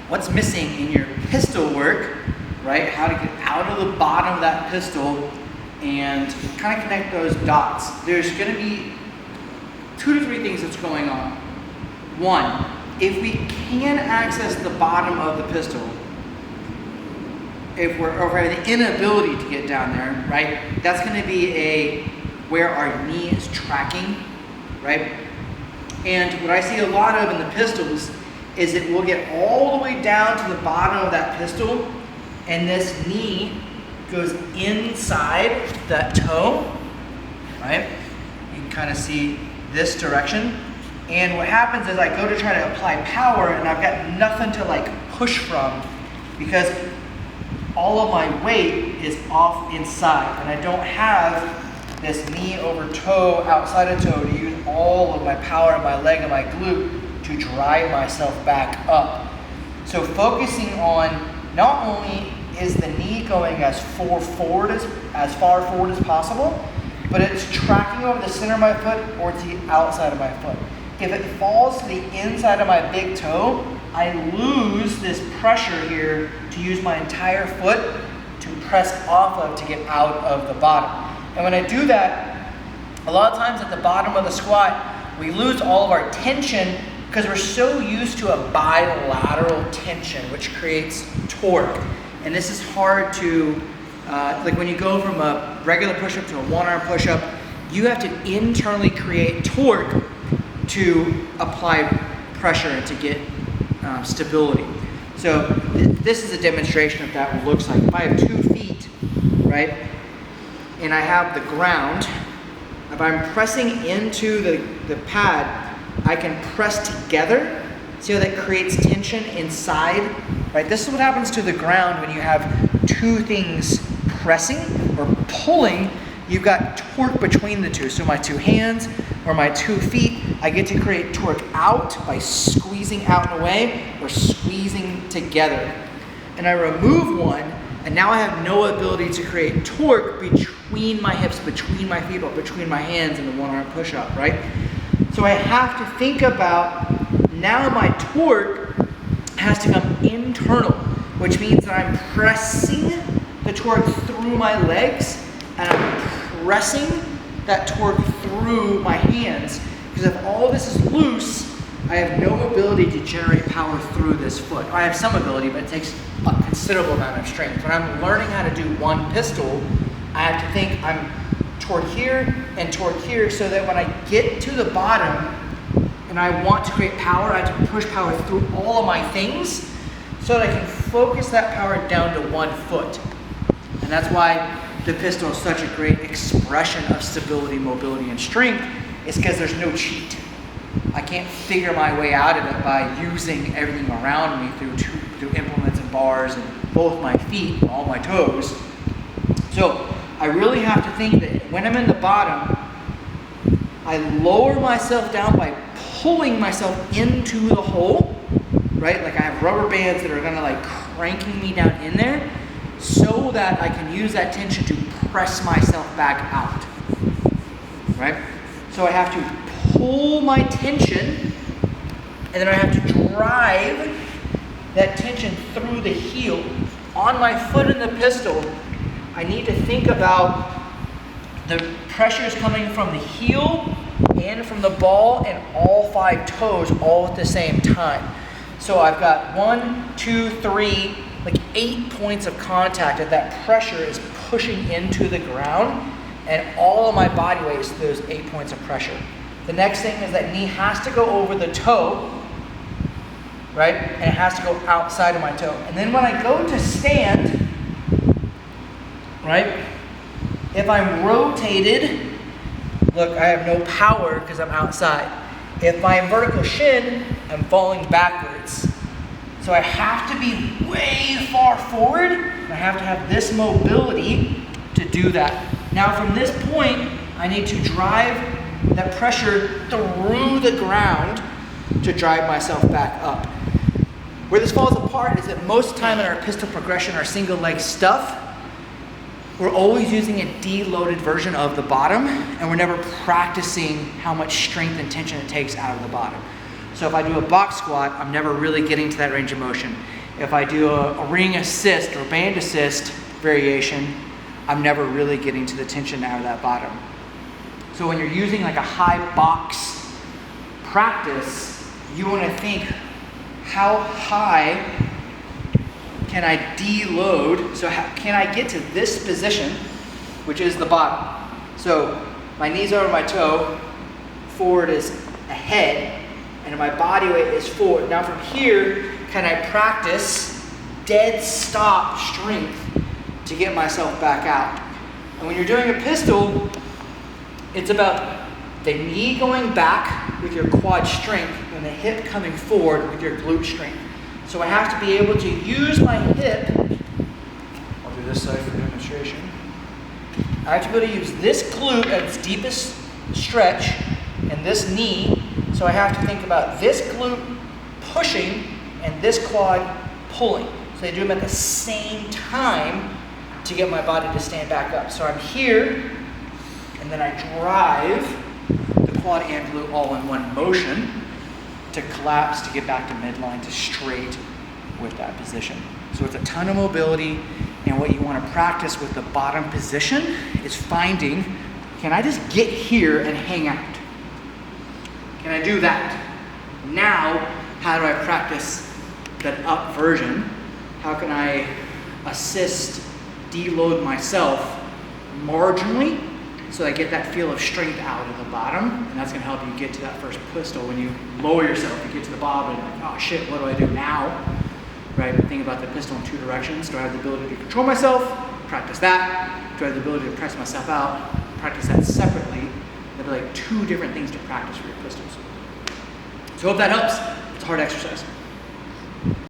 what's missing in your pistol work, right? How to get out of the bottom of that pistol and kind of connect those dots. There's going to be 2 to 3 things that's going on. One, if we can access the bottom of the pistol, if we have the inability to get down there, right, that's going to be where our knee is tracking, right? And what I see a lot of in the pistols is that we'll get all the way down to the bottom of that pistol, and this knee goes inside that toe, right? You can kind of see this direction. And what happens is I go to try to apply power, and I've got nothing to like push from because all of my weight is off inside, and I don't have this knee over toe, outside of toe, to use all of my power in my leg and my glute to drive myself back up. So focusing on not only is the knee going as far forward as possible, but it's tracking over the center of my foot or to the outside of my foot. If it falls to the inside of my big toe, I lose this pressure here to use my entire foot to press off of to get out of the bottom. And when I do that, a lot of times at the bottom of the squat, we lose all of our tension because we're so used to a bilateral tension, which creates torque. And this is hard to, like when you go from a regular push-up to a one-arm push-up, you have to internally create torque to apply pressure and to get stability. So this is a demonstration of that what looks like. If I have 2 feet, right, and I have the ground, if I'm pressing into the pad, I can press together. See how that creates tension inside, right? This is what happens to the ground when you have 2 things pressing or pulling. You've got torque between the 2. So my 2 hands or my 2 feet, I get to create torque out by squeezing out and away or squeezing together. And I remove one, and now I have no ability to create torque between my hips, between my feet, or between my hands in the one-arm push-up, right? So I have to think about now my torque has to come internal, which means that I'm pressing the torque through my legs, and I'm pressing that torque through my hands, because if all this is loose, I have no ability to generate power through this foot. I have some ability, but it takes a considerable amount of strength. When I'm learning how to do one pistol, I have to think I'm toward here and toward here, so that when I get to the bottom and I want to create power, I have to push power through all of my things so that I can focus that power down to one foot. And that's why the pistol is such a great expression of stability, mobility, and strength. It's because there's no cheat. I can't figure my way out of it by using everything around me through implements and bars and both my feet and all my toes. So I really have to think that when I'm in the bottom, I lower myself down by pulling myself into the hole, right? Like I have rubber bands that are gonna like cranking me down in there so that I can use that tension to press myself back out, right? So I have to pull my tension, and then I have to drive that tension through the heel. On my foot in the pistol, I need to think about the pressures coming from the heel and from the ball and all 5 toes all at the same time. So I've got 1, 2, 3, like 8 points of contact that pressure is pushing into the ground, and all of my body weight is those 8 points of pressure. The next thing is that knee has to go over the toe, right? And it has to go outside of my toe. And then when I go to stand, right? If I'm rotated, look, I have no power because I'm outside. If I'm vertical shin, I'm falling backwards. So I have to be way far forward, and I have to have this mobility to do that. Now from this point, I need to drive that pressure through the ground to drive myself back up. Where this falls apart is that most of the time in our pistol progression, our single leg stuff, we're always using a deloaded version of the bottom, and we're never practicing how much strength and tension it takes out of the bottom. So if I do a box squat, I'm never really getting to that range of motion. If I do a ring assist or band assist variation, I'm never really getting to the tension out of that bottom. So when you're using like a high box practice, you want to think, how high can I deload? So can I get to this position, which is the bottom? So my knees over my toe, forward is ahead, and my body weight is forward. Now from here, can I practice dead stop strength to get myself back out? And when you're doing a pistol, it's about the knee going back with your quad strength and the hip coming forward with your glute strength. So I have to be able to use my hip. I'll do this side for demonstration. I have to be able to use this glute at its deepest stretch and this knee. So I have to think about this glute pushing and this quad pulling. So they do them at the same time to get my body to stand back up. So I'm here, and then I drive the quad and glute all in one motion to collapse, to get back to midline, to straight with that position. So it's a ton of mobility, and what you want to practice with the bottom position is finding, can I just get here and hang out? Can I do that? Now, how do I practice that up version? How can I assist, deload myself marginally so I get that feel of strength out of the bottom? And that's going to help you get to that first pistol. When you lower yourself, you get to the bottom and you're like, oh shit, what do I do now? Right? Think about the pistol in two directions. Do I have the ability to control myself? Practice that. Do I have the ability to press myself out? Practice that separately. There'll be like two different things to practice for your pistols. So I hope that helps. It's a hard exercise.